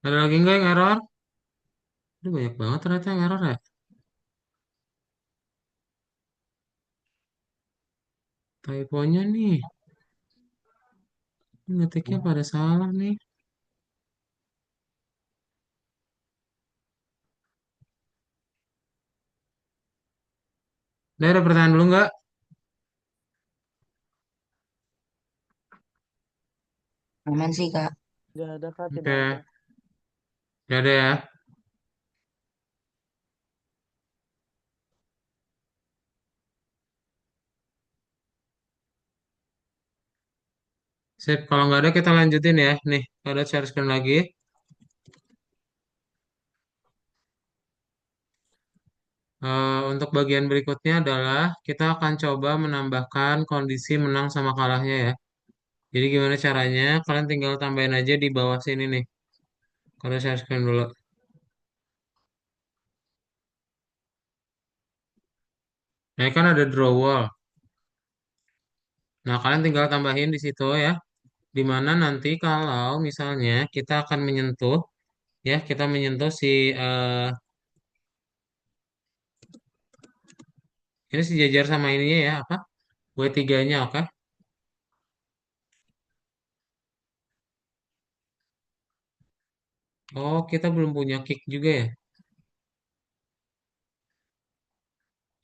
Ada lagi nggak yang error? Aduh, banyak banget ternyata yang error ya. Typonya nih. Ini ngetiknya pada salah nih. Udah ada pertanyaan dulu nggak? Aman sih, Kak. Nggak ada Kak, tidak ada. Oke, ya ada ya. Sip, kalau nggak ada kita lanjutin ya. Nih, ada share screen lagi. Untuk bagian berikutnya adalah kita akan coba menambahkan kondisi menang sama kalahnya ya. Jadi gimana caranya? Kalian tinggal tambahin aja di bawah sini nih. Kalau share screen dulu. Nah, kan ada draw wall. Nah, kalian tinggal tambahin di situ ya. Dimana nanti kalau misalnya kita akan menyentuh, ya kita menyentuh si ini sejajar sama ininya ya apa? W3-nya, oke? Oh, kita belum punya kick juga ya?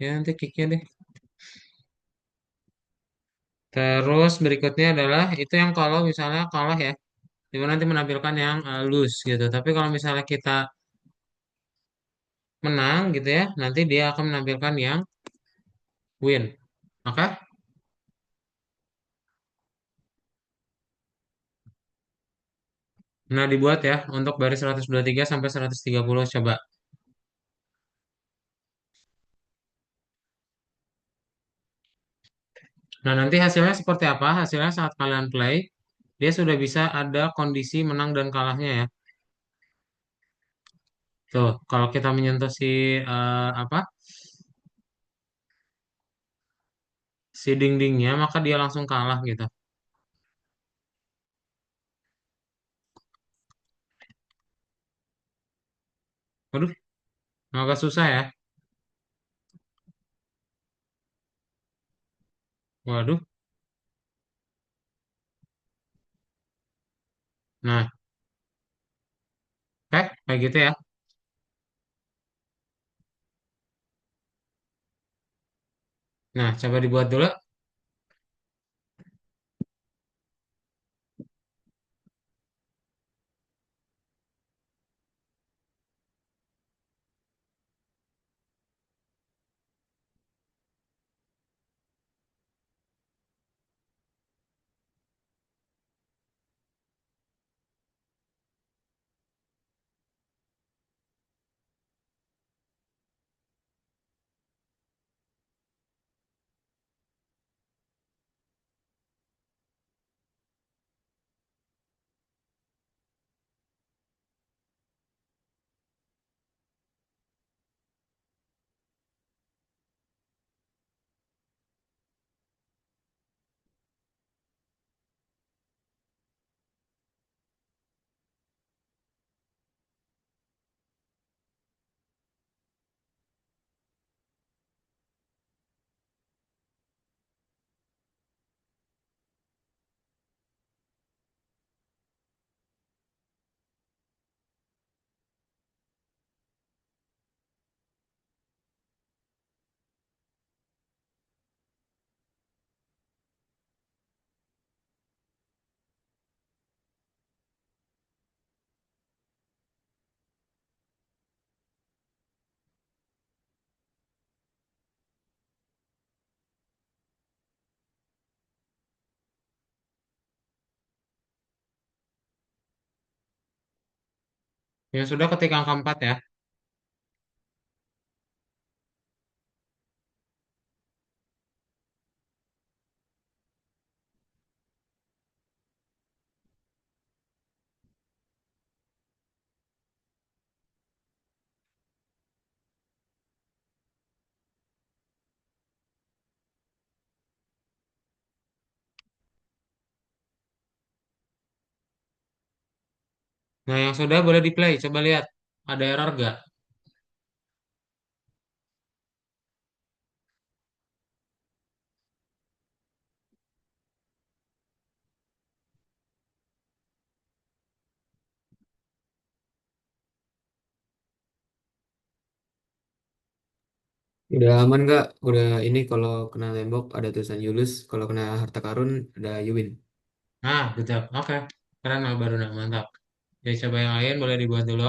Ya nanti kicknya deh. Terus berikutnya adalah itu yang kalau misalnya kalah ya, dimana nanti menampilkan yang lose gitu. Tapi kalau misalnya kita menang gitu ya, nanti dia akan menampilkan yang win. Oke? Nah, dibuat ya untuk baris 123 sampai 130 coba. Nah, nanti hasilnya seperti apa? Hasilnya saat kalian play, dia sudah bisa ada kondisi menang dan kalahnya ya. Tuh, kalau kita menyentuh si apa? Si dindingnya, maka dia langsung kalah gitu. Waduh, agak susah ya. Waduh. Nah, kayak gitu ya. Nah, coba dibuat dulu. Ya sudah, ketik angka 4 ya. Nah, yang sudah boleh di play. Coba lihat. Ada error gak? Udah aman nggak? Udah ini kalau kena tembok ada tulisan Yulus, kalau kena harta karun ada Yuwin. Nah, betul. Oke. Keren baru mantap. Jadi coba yang lain boleh dibuat dulu.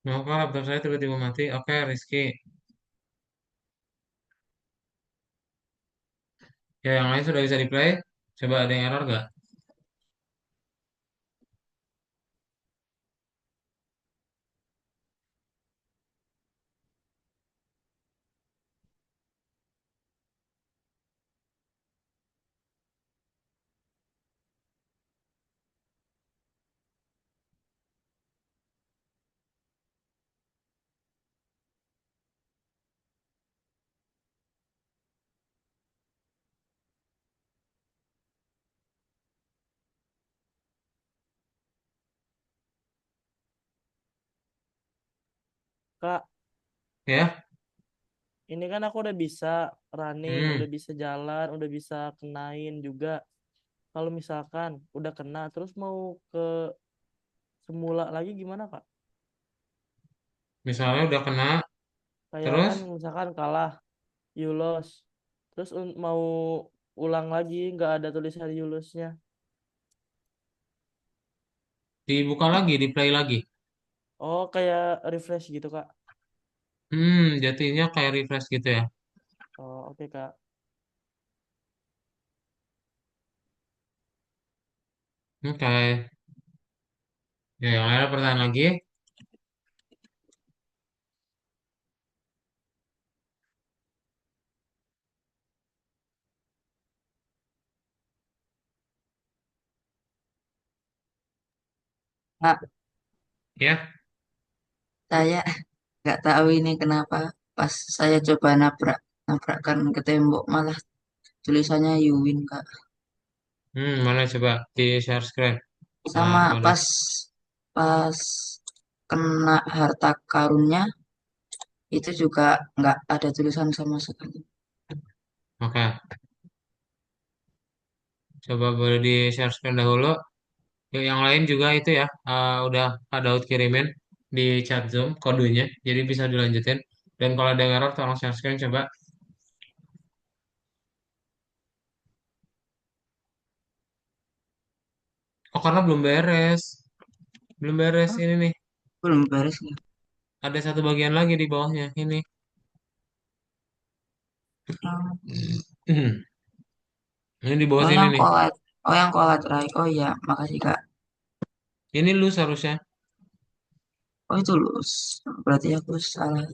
Kenapa laptop saya tiba-tiba mati? Oke, Rizky. Ya, yang lain sudah bisa di play. Coba ada yang error gak? Kak, Ya? ini kan aku udah bisa running, udah Hmm. bisa jalan, udah bisa kenain juga. Kalau misalkan udah kena, terus mau ke semula lagi gimana, Kak? Misalnya udah kena, Kayak terus kan misalkan kalah, you lost. Terus mau ulang lagi, nggak ada tulisan you lost-nya. dibuka lagi, di play lagi. Oh, kayak refresh gitu, Kak. Jadinya kayak refresh gitu ya. Oh, oke, Kak. Oke. Ya, yang lain ada pertanyaan lagi? Kak, Ya? saya nggak tahu ini kenapa pas saya coba nabrakkan ke tembok malah tulisannya you win Kak. Mana coba di share screen. Sama Waduh. pas kena harta karunnya itu juga nggak ada tulisan sama sekali. Oke, coba boleh di share screen dahulu. Yuk, yang lain juga itu ya, udah Kak Daud kirimin di chat Zoom kodenya, jadi bisa dilanjutin. Dan kalau ada error, tolong share screen coba. Oh, karena belum beres. Belum beres Hah? ini nih. Belum beres ya. Ada satu bagian lagi di bawahnya. Ini. Ini di bawah Oh sini yang nih. kolat, oh yang kolat right. Oh iya, makasih Kak. Ini lu seharusnya. Oh itu lulus. Berarti aku salah.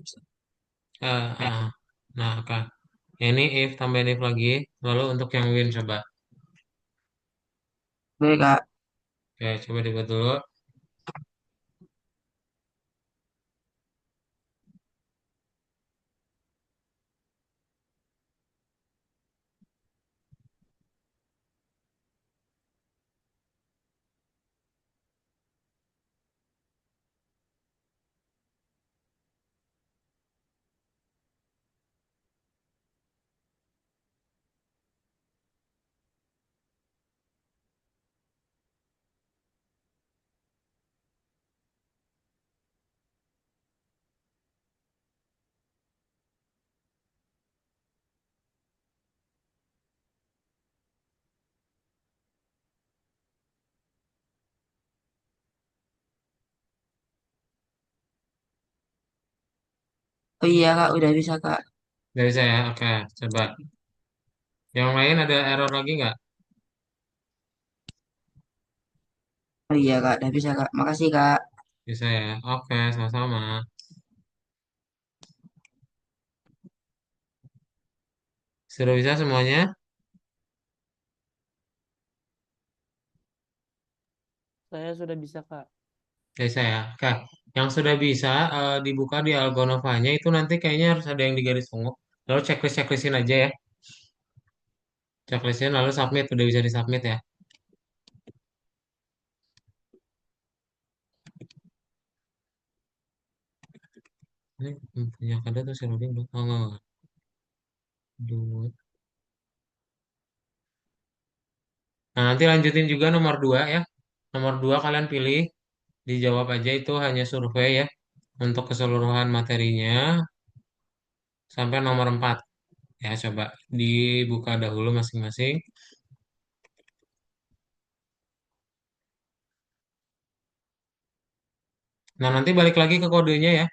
Eh, ah. Nah, oke. Ini if tambahin if lagi. Lalu untuk yang win coba. Oke Kak. Oke, coba dibuat dulu. Oh iya Kak, udah bisa Kak. Dari saya, oke. Coba. Yang lain ada error lagi nggak? Oh iya Kak, udah bisa Kak. Makasih Kak. Bisa ya. Oke, sama-sama. Sudah bisa semuanya? Saya sudah bisa, Kak. Bisa ya. Oke. Yang sudah bisa dibuka di Algonovanya itu nanti kayaknya harus ada yang di garis ungu. Lalu checklist-checklistin aja ya. Checklistin lalu submit. Udah bisa di-submit ya. Ini punya kada tuh si Robin belum. Oh, enggak. Dua. Nah, nanti lanjutin juga nomor 2 ya. Nomor 2 kalian pilih. Dijawab aja itu hanya survei ya. Untuk keseluruhan materinya. Sampai nomor 4. Ya, coba dibuka dahulu masing-masing. Nah, nanti balik lagi ke kodenya ya.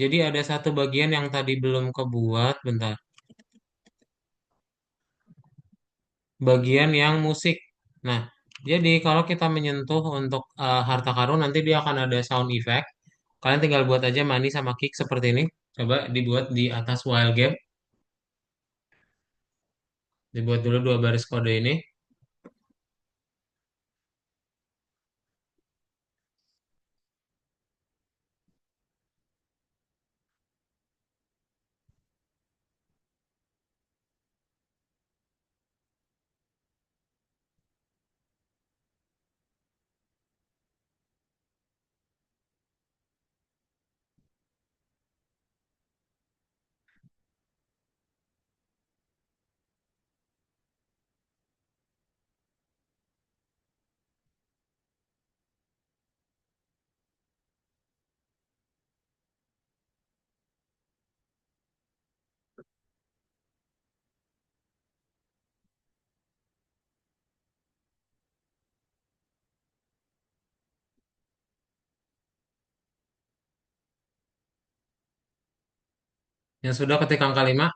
Jadi ada satu bagian yang tadi belum kebuat. Bentar. Bagian yang musik. Nah, jadi kalau kita menyentuh untuk harta karun nanti dia akan ada sound effect. Kalian tinggal buat aja money sama kick seperti ini. Coba dibuat di atas while game. Dibuat dulu dua baris kode ini. Yang sudah ketik angka 5.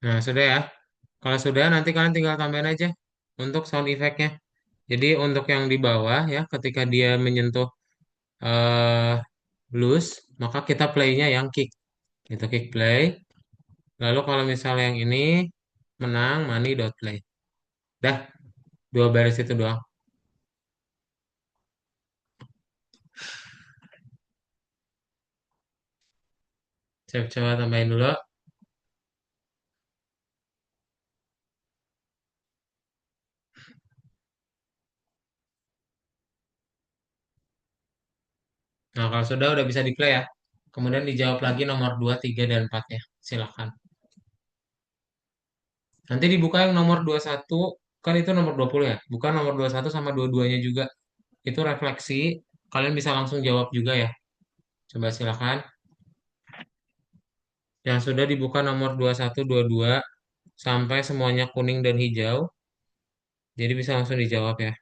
Nah, sudah ya. Kalau sudah, nanti kalian tinggal tambahin aja untuk sound effect-nya. Jadi untuk yang di bawah ya, ketika dia menyentuh eh loose, maka kita play-nya yang kick. Itu kick play. Lalu kalau misalnya yang ini menang, money dot play. Dah, dua baris itu doang. Saya coba tambahin dulu. Nah, kalau sudah udah bisa di play ya. Kemudian dijawab lagi nomor 2, 3, dan 4 ya. Silakan. Nanti dibuka yang nomor 21, kan itu nomor 20 ya. Bukan nomor 21 sama dua-duanya juga. Itu refleksi. Kalian bisa langsung jawab juga ya. Coba silakan. Yang sudah dibuka nomor 21, 22 sampai semuanya kuning dan hijau. Jadi bisa langsung dijawab ya.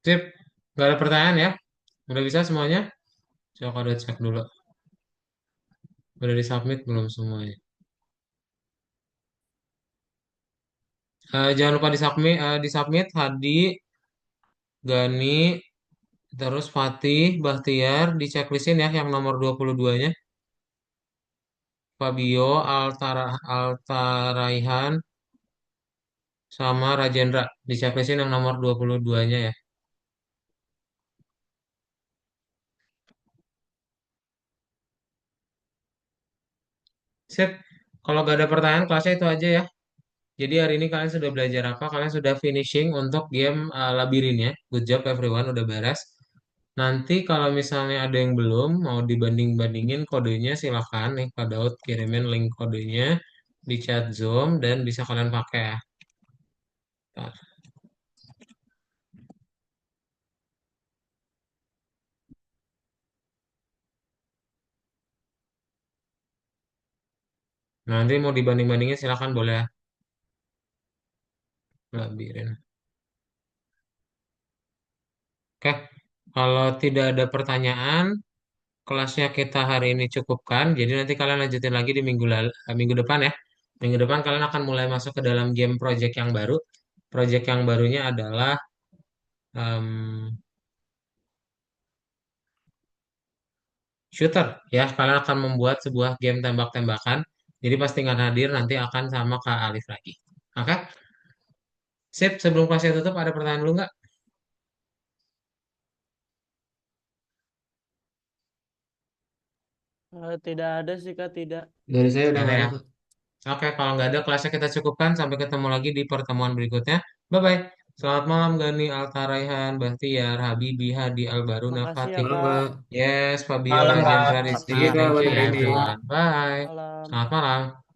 Sip. Gak ada pertanyaan ya? Udah bisa semuanya? Coba udah cek dulu. Udah disubmit belum semuanya? Jangan lupa disubmit Hadi, Gani, terus Fatih, Bahtiar, di checklistin ya yang nomor 22-nya. Fabio, Altaraihan, sama Rajendra. Di checklistin yang nomor 22-nya ya. Sip. Kalau gak ada pertanyaan, kelasnya itu aja ya. Jadi hari ini kalian sudah belajar apa? Kalian sudah finishing untuk game labirinnya. Good job everyone, udah beres. Nanti kalau misalnya ada yang belum, mau dibanding-bandingin kodenya, silahkan nih Pak Daud kirimin link kodenya di chat Zoom dan bisa kalian pakai ya. Ntar. Nanti mau dibanding-bandingin silahkan boleh ya. Labirin. Oke, kalau tidak ada pertanyaan, kelasnya kita hari ini cukupkan. Jadi nanti kalian lanjutin lagi di minggu depan ya. Minggu depan kalian akan mulai masuk ke dalam game project yang baru. Project yang barunya adalah em, shooter ya. Kalian akan membuat sebuah game tembak-tembakan. Jadi pasti nggak hadir nanti akan sama Kak Alif lagi. Oke, sip. Sebelum kelasnya tutup, ada pertanyaan dulu nggak? Tidak ada sih Kak, tidak. Dari saya udah Nggak ada nggak ada, ya. Kak. Oke, kalau nggak ada kelasnya kita cukupkan. Sampai ketemu lagi di pertemuan berikutnya. Bye-bye. Selamat malam Gani, Altaraihan, Bahtiar, Habibi, Hadi, Albaru, Makasih ya Fatih. Malam, Kak. Kak. Yes, Fabiola, Malam, Kak. Jendra, Thank Rizky. you, Kak, Thank buat you hari ini. everyone. Bye. Malam. Selamat malam.